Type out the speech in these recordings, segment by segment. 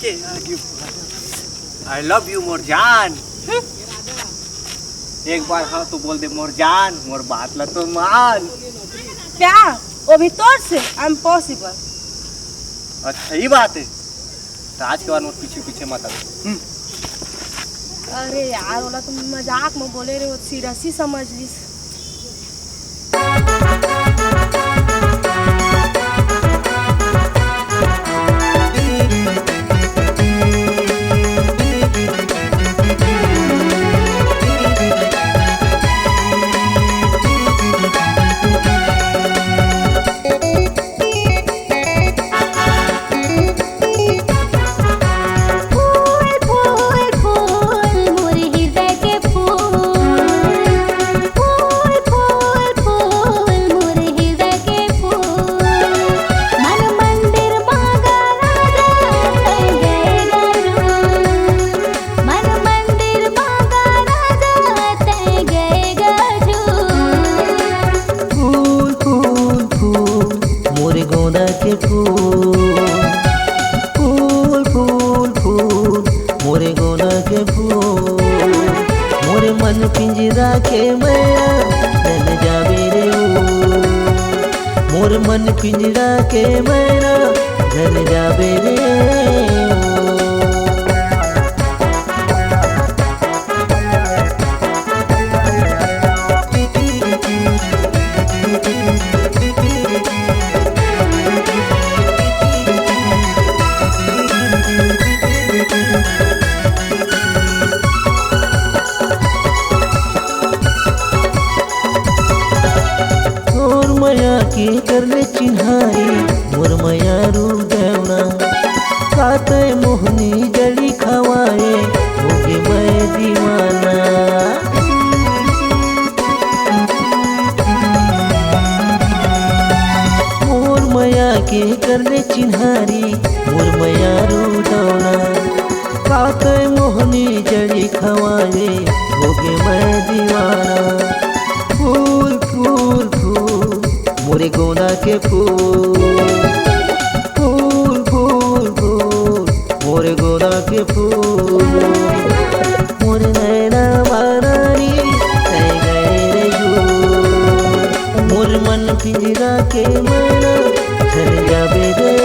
के I love you more जान। एक बार हाँ तो बोल दे मोर जान, मोर बात ला तो मान। प्यार वो भी तोर से इम्पॉसिबल। अच्छा ही बात है, तो आज के बाद मोर पीछे पीछे मत आवे। अरे यार बोला तुम मजाक में बोले रहे हो, सीरियस ही समझ लीस। मन पिंजरा के मैया जल जावे रे ओ, मोर मन पिंजरा के मैया जल जावे रे ओ। मया के करले चिन्हाई मोर मया रू देवना, काते मोहनी जड़ी खवाए होगे मैं दीवाना। मोर मया के करले चिन्हारी मोर मया रू देवना, काते मोहनी जड़ी खवाए होगे मैं दीवाना। फूल फूल फूल मोरे गोंदा के फूल, फूल फूल फूल मोरे गोंदा के फूल, मोरे नैना मारानी तय गए रे झूल, मोर मन पिंजरा के मना चल जावे रे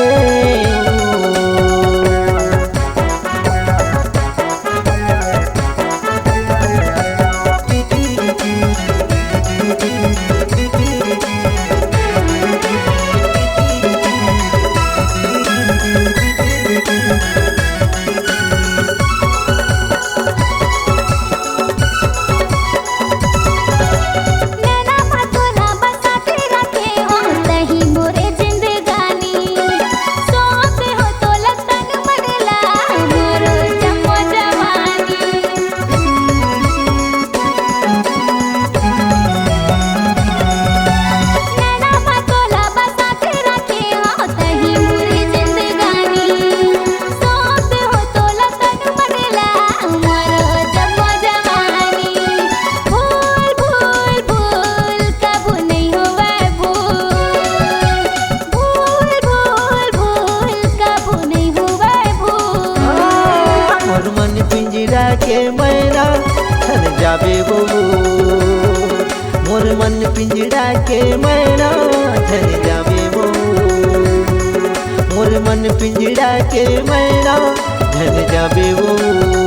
के मैना चल जावे वो, मोर मन पिंजरा के मैना चल जावे वो, मोर मन पिंजरा के मैना चल जावे वो।